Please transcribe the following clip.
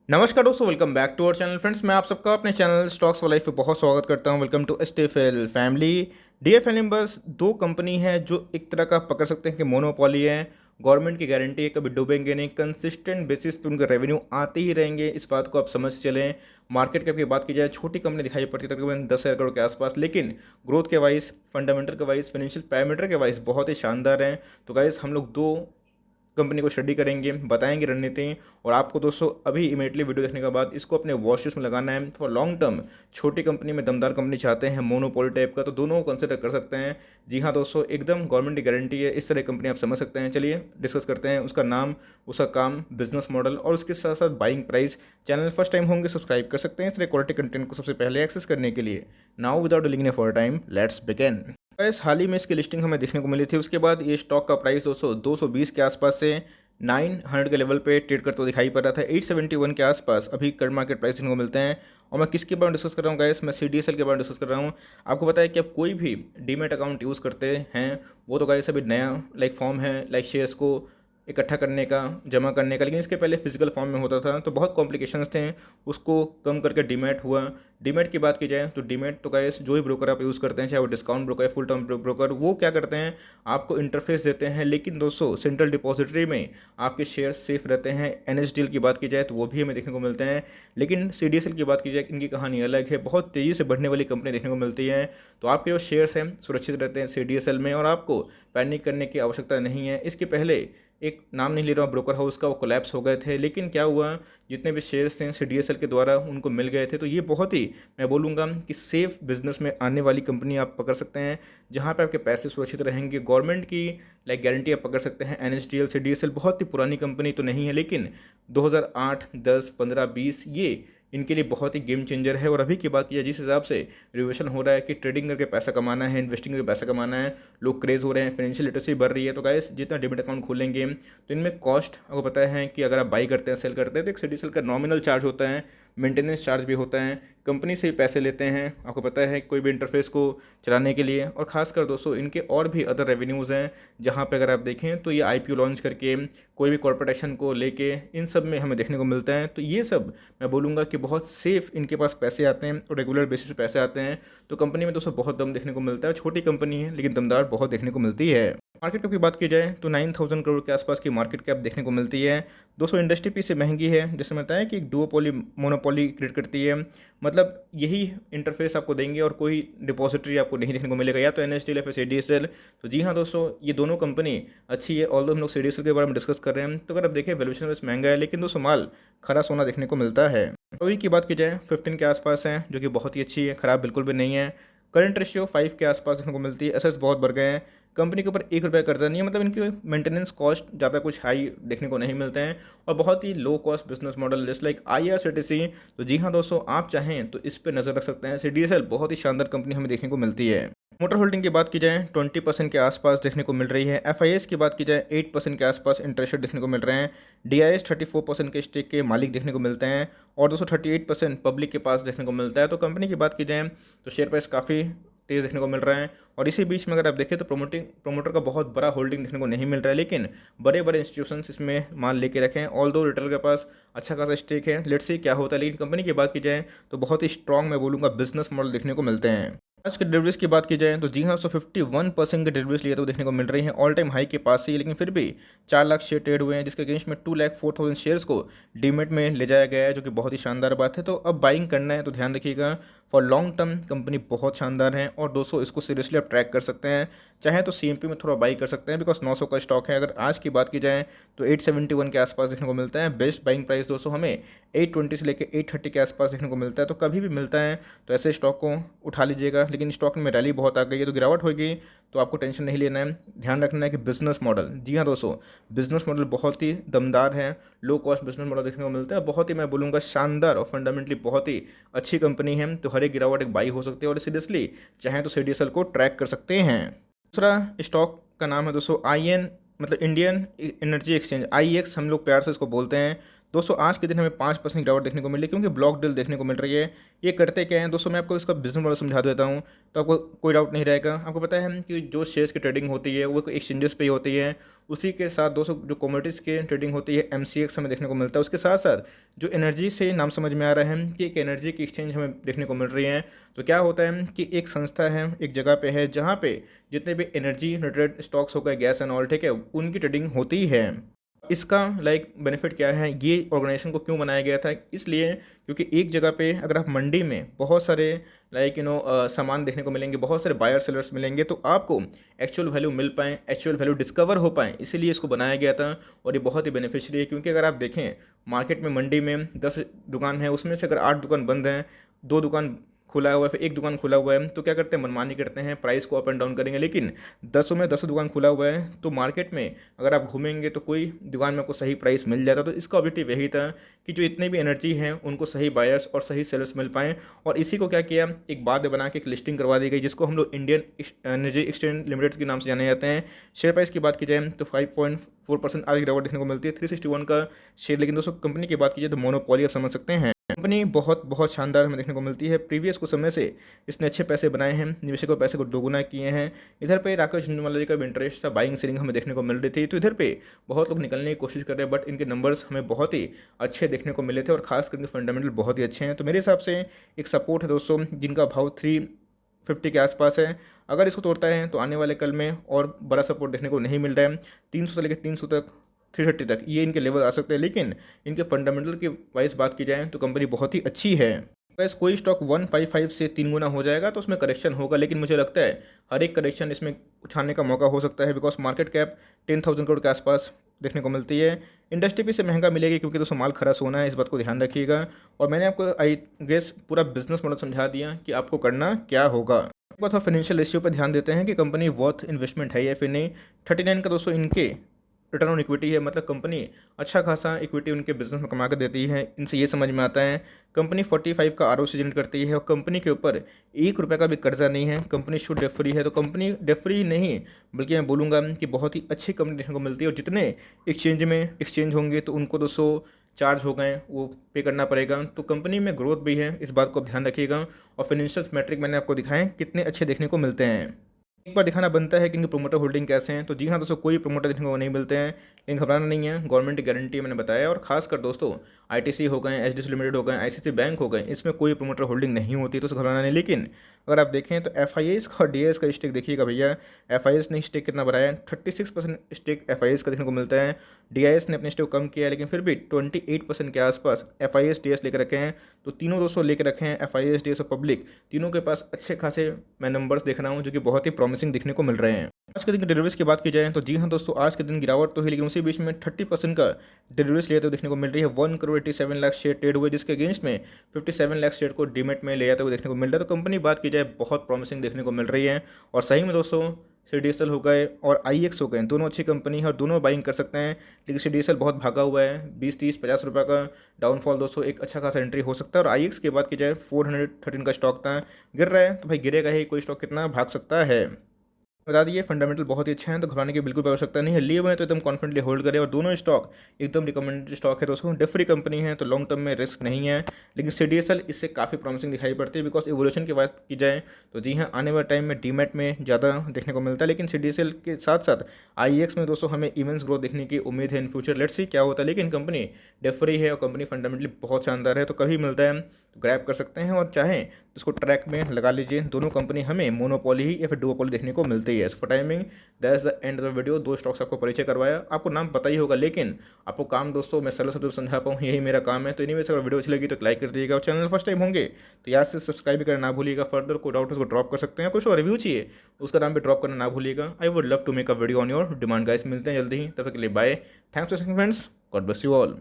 नमस्कार दोस्तों, welcome back to our channel. Friends, मैं आप सबका अपने चैनल स्टॉक्स फॉर लाइफ पे बहुत स्वागत करता हूं। Welcome to STFL family. DFL में बस दो कंपनी है जो एक तरह का पकड़ सकते हैं कि मोनोपोली है। गवर्नमेंट की गारंटी है, कभी डूबेंगे नहीं। कंसिस्टेंट बेसिस पे उनका रेवेन्यू आते ही रहेंगे, इस बात को आप समझ चलें। मार्केट कैप की बात की जाए, छोटी कंपनी दिखाई पड़ती है तकरीबन 10,000 करोड़ के आसपास, लेकिन ग्रोथ के वाइज, फंडामेंटल के वाइज, फाइनेंशियल पैरामीटर के वाइज बहुत ही शानदार हैं। तो गाइस, हम लोग दो कंपनी को स्टडी करेंगे, बताएंगे रणनीति। और आपको दोस्तों अभी इमीडिएटली वीडियो देखने के बाद इसको अपने वॉच लिस्ट में लगाना है। फॉर लॉन्ग टर्म छोटी कंपनी में दमदार कंपनी चाहते हैं, मोनोपोली टाइप का, तो दोनों को कंसिडर कर सकते हैं। जी हाँ दोस्तों, एकदम गवर्नमेंट की गारंटी है, इस तरह की कंपनी आप समझ सकते हैं। चलिए डिस्कस करते हैं उसका नाम, उसका काम, बिजनेस मॉडल और उसके साथ साथ buying price. Channel first time होंगे सब्सक्राइब कर सकते हैं इस तरह क्वालिटी कंटेंट को सबसे पहले एक्सेस करने के लिए। Now without delaying for time, let's begin. Guys, हाल ही में इसकी लिस्टिंग हमें देखने को मिली थी। उसके बाद ये स्टॉक का प्राइस दोस्तों 220 के आसपास से 900 के लेवल पे ट्रेड करते हुए दिखाई पड़ रहा था। 871 के आसपास अभी करंट मार्केट प्राइस देखने को मिलते हैं। और मैं किसके बारे में डिस्कस कर रहा हूँ गाइस? मैं सीडीएसएल के बारे में डिस्कस कर रहा हूँ। आपको पता है कि आप कोई भी डीमेट अकाउंट यूज़ करते हैं, वो तो गाइस अभी नया फॉर्म है, शेयर्स को इकट्ठा करने का, जमा करने का। लेकिन इसके पहले फिजिकल फॉर्म में होता था, तो बहुत कॉम्प्लिकेशंस थे। उसको कम करके डीमैट हुआ। डीमैट की बात की जाए तो डीमैट तो गाइस जो ही ब्रोकर आप यूज़ करते हैं, चाहे वो डिस्काउंट ब्रोकर है, फुल टर्म ब्रोकर, वो क्या करते हैं, आपको इंटरफेस देते हैं। लेकिन दोस्तों सेंट्रल डिपॉजिटरी में आपके शेयर सेफ रहते हैं। एनएसडीएल की बात की जाए तो वो भी हमें देखने को मिलते हैं। लेकिन सीडीएसएल की बात की जाए, इनकी कहानी अलग है। बहुत तेज़ी से बढ़ने वाली कंपनी देखने को मिलती है। तो आपके जो शेयर्स हैं सुरक्षित रहते हैं सीडीएसएल में, और आपको पैनिक करने की आवश्यकता नहीं है। इसके पहले एक नाम नहीं ले रहा हूँ ब्रोकर हाउस का, वो कोलैप्स हो गए थे। लेकिन क्या हुआ, जितने भी शेयर्स थे सीडीएसएल के द्वारा उनको मिल गए थे। तो ये बहुत ही, मैं बोलूँगा कि सेफ बिजनेस में आने वाली कंपनी आप पकड़ सकते हैं, जहाँ पे आपके पैसे सुरक्षित रहेंगे। गवर्नमेंट की गारंटी आप पकड़ सकते हैं। एनएसडीएल, सीडीएसएल बहुत ही पुरानी कंपनी तो नहीं है, लेकिन 2008, 10, 15, 20 ये इनके लिए बहुत ही गेम चेंजर है। और अभी की बात की जाए, जिस हिसाब से रिवोल्यूशन हो रहा है कि ट्रेडिंग करके पैसा कमाना है, इन्वेस्टिंग करके पैसा कमाना है, लोग क्रेज़ हो रहे हैं, फाइनेंशियल लिटरेसी बढ़ रही है। तो गाइस, जितना डिमेट अकाउंट खोलेंगे तो इनमें कॉस्ट आपको पता है कि अगर आप बाई करते हैं, सेल करते हैं, तो एक सीडीएसएल का नॉमिनल चार्ज होता है, मेंटेनेंस चार्ज भी होता है, कंपनी से ही पैसे लेते हैं, आपको पता है, कोई भी इंटरफेस को चलाने के लिए। और खासकर दोस्तों इनके और भी अदर रेवेन्यूज़ हैं, जहाँ पे अगर आप देखें तो ये आईपीओ लॉन्च करके, कोई भी कॉर्पोरेट एक्शन को लेके, इन सब में हमें देखने को मिलता है। तो ये सब मैं बोलूँगा कि बहुत सेफ इनके पास पैसे आते हैं और रेगुलर बेसिस पे पैसे आते हैं। तो कंपनी में दोस्तों बहुत दम देखने को मिलता है। छोटी कंपनी है लेकिन दमदार बहुत देखने को मिलती है। मार्केट कैप की बात की जाए तो 9,000 करोड़ के आसपास की मार्केट कैप देखने को मिलती है। दोस्तों इंडस्ट्री पी से महंगी है, जैसे मैं बताया कि एक डुओपोली मोनोपोली क्रिएट करती है। मतलब यही इंटरफेस आपको देंगे और कोई डिपॉजिटरी आपको नहीं देखने को मिलेगा, या तो एनएसडीएल या फिर सीडीएसएल। तो जी हाँ दोस्तों, ये दोनों कंपनी अच्छी है। ऑल्दो हम लोग सीडीएसएल के बारे में डिस्कस कर रहे हैं, तो अगर आप देखें वैल्यूएशन में महंगा है, लेकिन दोस्तों माल खरा सोना देखने को मिलता है। अभी की बात की जाए 15 के आसपास है, जो कि बहुत ही अच्छी है, ख़राब बिल्कुल भी नहीं है। करंट रेशियो 5 के आसपास देखने को मिलती है। एसेट्स बहुत बढ़ गए हैं। कंपनी के ऊपर 1 रुपये कर्जा नहीं है, मतलब इनकी मेंटेनेंस कॉस्ट ज़्यादा कुछ हाई देखने को नहीं मिलते हैं। और बहुत ही low cost business model, just like IRCTC. तो जी हाँ दोस्तों, आप चाहें तो इस पर नज़र रख सकते हैं। सीडीएसएल बहुत ही शानदार कंपनी हमें देखने को मिलती है। मोटर होल्डिंग की बात की जाए 20% के आसपास देखने को मिल रही है। एफआईएस की बात की जाए 8% के आसपास इंटरेस्ट देखने को मिल रहे हैं। डीआईएस 34% के स्टेक के मालिक देखने को मिलते हैं, और 238% पब्लिक के पास देखने को मिलता है। तो कंपनी की बात की जाए तो शेयर प्राइस काफ़ी तेज़ देखने को मिल रहा है। और इसी बीच में अगर आप देखें तो प्रोमोटर का बहुत बड़ा होल्डिंग देखने को नहीं मिल रहा है, लेकिन बड़े बड़े इंस्टीट्यूशंस इसमें माल लेके रखें। ऑल दो रिटेल के पास अच्छा खासा स्टेक है। लेट्स सी क्या होता है। लेकिन कंपनी की बात की जाए तो बहुत ही स्ट्रॉन्ग, मैं बोलूँगा, बिजनेस मॉडल देखने को मिलते हैं। आज के डिलीवरीज की बात की जाए तो जी हाँ, 51% के डिलीवरीज लिए तो देखने को मिल रही है, ऑल टाइम हाई के पास ही। लेकिन फिर भी 4 लाख शेयर ट्रेड हुए हैं, जिसके अगेंस्ट में 2,04,000 शेयर्स को डीमेट में ले जाया गया है, जो कि बहुत ही शानदार बात है। तो अब बाइंग करना है तो ध्यान रखिएगा, फॉर लॉन्ग टर्म कंपनी बहुत शानदार है। और दोस्तों इसको सीरियसली आप ट्रैक कर सकते हैं। चाहे तो सीएमपी में थोड़ा बाई कर सकते हैं, बिकॉज 900 का स्टॉक है। अगर आज की बात की जाए तो 871 के आसपास देखने को मिलता है। बेस्ट बाइंग प्राइस दोस्तों हमें 820 से लेकर 830 के आसपास देखने को मिलता है। तो कभी भी मिलता है तो ऐसे स्टॉक को उठा लीजिएगा। लेकिन स्टॉक में रैली बहुत आ गई है, तो गिरावट होगी, तो आपको टेंशन नहीं लेना है। ध्यान रखना है कि बिजनेस मॉडल, जी हाँ दोस्तों, बिजनेस मॉडल बहुत ही दमदार है। लो कॉस्ट बिजनेस मॉडल देखने को मिलता है, बहुत ही, मैं बोलूँगा, शानदार और फंडामेंटली बहुत ही अच्छी कंपनी है। तो हर एक गिरावट एक बाई हो सकती है, और सीरियसली चाहें तो सीडीएसएल को ट्रैक कर सकते हैं। दूसरा स्टॉक का नाम है दोस्तों आईएन, मतलब इंडियन एनर्जी एक्सचेंज, आईएक्स हम लोग प्यार से इसको बोलते हैं। दोस्तों आज के दिन हमें 5% गिरावट देखने को मिली क्योंकि ब्लॉक डील देखने को मिल रही है। ये करते क्या है दोस्तों, मैं आपको इसका बिजनेस मॉडल समझा देता हूँ तो आपको कोई डाउट नहीं रहेगा। आपको पता है कि जो शेयर्स की ट्रेडिंग होती है वो एक्सचेंजेस पे ही होती है। उसी के साथ दोस्तों जो कमोडिटीज़ की ट्रेडिंग होती है MCX हमें देखने को मिलता है। उसके साथ साथ जो एनर्जी से नाम समझ में आ रहा है कि एक एनर्जी की एक्सचेंज हमें देखने को मिल रही है। तो क्या होता है कि एक संस्था है, एक जगह पे है जहाँ पे जितने भी एनर्जी रिलेटेड स्टॉक्स हो गए, गैस एंड ऑयल, ठीक है, उनकी ट्रेडिंग होती है। इसका बेनिफिट क्या है, ये ऑर्गेनाइजेशन को क्यों बनाया गया था, इसलिए क्योंकि एक जगह पे अगर आप मंडी में बहुत सारे सामान देखने को मिलेंगे, बहुत सारे बायर सेलर्स मिलेंगे, तो आपको एक्चुअल वैल्यू मिल पाए, एक्चुअल वैल्यू डिस्कवर हो पाए, इसीलिए इसको बनाया गया था। और ये बहुत ही बेनिफिशियरी है क्योंकि अगर आप देखें मार्केट में मंडी में 10 दुकान है, उसमें से अगर 8 दुकान बंद हैं, 2 दुकान खुला हुआ है, फिर एक दुकान खुला हुआ है, तो क्या करते हैं, मनमानी करते हैं, प्राइस को अप एंड डाउन करेंगे। लेकिन 10 में 10 दुकान खुला हुआ है तो मार्केट में अगर आप घूमेंगे तो कोई दुकान में आपको सही प्राइस मिल जाता। तो इसका ऑब्जेक्टिव यही था कि जो इतने भी एनर्जी हैं उनको सही बायर्स और सही सेलर्स मिल पाएँ। और इसी को क्या किया, एक बाद बना के एक लिस्टिंग करवा दी गई जिसको हम लोग इंडियन एनर्जी एक्सचेंज लिमिटेड के नाम से जाने जाते हैं। शेयर प्राइस की बात की जाए तो 5.4% आज गिरावट देखने को मिलती है, 361 का शेयर। लेकिन दोस्तों कंपनी की बात की जाए तो मोनोपोली आप समझ सकते हैं, कंपनी बहुत बहुत शानदार हमें देखने को मिलती है। प्रीवियस कुछ समय से इसने अच्छे पैसे बनाए हैं, निवेशकों पैसे को दोगुना किए हैं। इधर पे राकेश झुंझुनवाला जी का भी इंटरेस्ट था, बाइंग सेलिंग हमें देखने को मिल रही थी। तो इधर पे बहुत लोग निकलने की कोशिश कर रहे हैं, बट इनके नंबर्स हमें बहुत ही अच्छे देखने को मिले थे और खास करके फंडामेंटल बहुत ही अच्छे हैं। तो मेरे हिसाब से एक सपोर्ट है दोस्तों जिनका भाव 350 के आसपास है। अगर इसको तोड़ता है तो आने वाले कल में और बड़ा सपोर्ट देखने को नहीं मिल रहा है। 300 से लेकर 300 तक, 330 तक ये इनके लेवल आ सकते हैं। लेकिन इनके फंडामेंटल की वाइज बात की जाए तो कंपनी बहुत ही अच्छी है। वैसे कोई स्टॉक 155 से 3 गुना हो जाएगा तो उसमें करेक्शन होगा, लेकिन मुझे लगता है हर एक करेक्शन इसमें उठाने का मौका हो सकता है, बिकॉज मार्केट कैप 10,000 करोड़ के आसपास देखने को मिलती है। इंडस्ट्री भी से महंगा मिलेगी क्योंकि दोस्तों माल खरा सोना है, इस बात को ध्यान रखिएगा। और मैंने आपको आई गेस पूरा बिजनेस मॉडल समझा दिया कि आपको करना क्या होगा। एक बात फाइनेंशियल रेशियो पर ध्यान देते हैं कि कंपनी वर्थ इन्वेस्टमेंट है या फिर नहीं। 39 का दोस्तों इनके रिटर्न ऑन इक्विटी है, मतलब कंपनी अच्छा खासा इक्विटी उनके बिजनेस में कमा कर देती है। इनसे ये समझ में आता है कंपनी 45 का ROC जनरेट करती है और कंपनी के ऊपर 1 रुपये का भी कर्जा नहीं है। कंपनी शुद्ध डेट फ्री है, तो कंपनी डेट फ्री नहीं बल्कि मैं बोलूँगा कि बहुत ही अच्छी कंपनी देखने को मिलती है। और जितने एक्सचेंज में एक्सचेंज होंगे तो उनको 200 चार्ज हो गए वो पे करना पड़ेगा। तो कंपनी में ग्रोथ भी है, इस बात को आप ध्यान रखिएगा। और फाइनेंशियल मैट्रिक मैंने आपको दिखाएं कितने अच्छे देखने को मिलते हैं। एक बार दिखाना बनता है कि इनके प्रोमोटर होल्डिंग कैसे हैं। तो जी हाँ दोस्तों, कोई प्रोमोटर देखने को नहीं मिलते हैं, लेकिन घबराना नहीं है, गवर्नमेंट की गारंटी मैंने बताया। और खासकर दोस्तों ITC हो गए, HDFC लिमिटेड हो गए, ICICI बैंक हो गए, इसमें कोई प्रोमोटर होल्डिंग नहीं होती, तो घबराना नहीं। लेकिन अगर आप देखें तो FIS और DIS का स्टेक देखिएगा भैया। FIS ने स्टेक कितना बढ़ाया है, 36% स्टेक FIS का देखने को मिलता है। DIS ने अपने स्टेक कम किया है, लेकिन फिर भी 28% के आसपास FIS DIS लेकर रखे हैं। तो तीनों दोस्तों लेकर रखे हैं, FIS DIS और पब्लिक, तीनों के पास अच्छे खासे मैं नंबर्स देख रहा हूँ जो कि बहुत ही प्रॉमिसिंग देखने को मिल रहे हैं। आज के दिन की डिलीवरीज की बात की जाए तो जी हाँ दोस्तों, आज के दिन गिरावट तो है, लेकिन उसी बीच में 30% का डिलीवरीज लेते हुए देखने को मिल रही है। 1 करोड़ 87 लाख शेयर ट्रेड हुए, जिसके अगेंस्ट में 57 लाख शेयर को डीमेट में ले जाते हुए देखने को मिल रहा है। तो कंपनी बात की जाए बहुत प्रॉमिसिंग देखने को मिल रही है। और सही में दोस्तों CDSL हो गए और IEX हो गए, दोनों अच्छी कंपनी है और दोनों बाइंग कर सकते हैं। लेकिन CDSL बहुत भागा हुआ है, 20, 30, 50 रुपये का डाउनफॉल दोस्तों एक अच्छा खासा एंट्री हो सकता है। और IEX की बात की जाए 413 का स्टॉक था, गिर रहा है तो भाई गिरेगा ही, कोई स्टॉक कितना भाग सकता है। बता दिए फंडामेंटल बहुत ही अच्छे हैं, तो घबराने की बिल्कुल आवश्यकता नहीं है। लिए हुए हैं तो एकदम कॉन्फिडेंटली होल्ड करें। और दोनों स्टॉक एकदम रिकमेंडेड स्टॉक है दोस्तों, डेट फ्री कंपनी है तो लॉन्ग टर्म में रिस्क नहीं है। लेकिन CDSL इससे काफ़ी प्रॉमिसिंग दिखाई पड़ती है, बिकॉज इवोल्यूशन की बात की जाए तो जी हाँ आने वाले टाइम में डीमैट में ज़्यादा देखने को मिलता है। लेकिन CDSL के साथ साथ IEX में दोस्तों हमें इमेंस ग्रोथ देखने की उम्मीद है इन फ्यूचर। लेट्स सी क्या होता है। लेकिन कंपनी डेट फ्री है और कंपनी फंडामेंटली बहुत शानदार है, तो कभी मिलता है तो ग्रैब कर सकते हैं। और चाहें तो उसको ट्रैक में लगा लीजिए। दोनों कंपनी हमें मोनोपोली ही या फिर डुओपोली देखने को मिलती है। For timing that's the end of the video. 2 stocks आपको परिचय करवाया, आपको नाम पता ही होगा, लेकिन आपको काम दोस्तों मैं सरल शब्दों में समझा पाऊँ, यही मेरा काम है। तो एनीवेज अगर वीडियो अच्छी लगी तो लाइक कर दीजिएगा और चैनल फर्स्ट टाइम होंगे तो याद से सब्सक्राइब भी करना ना भूलिएगा। फर्दर कोई डाउट उसको ड्रॉप कर सकते हैं, कुछ और रिव्यू चाहिए उसका नाम भी ड्रॉप करना ना भूलिएगा। I would love to make a video on your demand guys. मिलते हैं जल्दी ही, तब तक के लिए bye. Thanks for friends, God bless you all.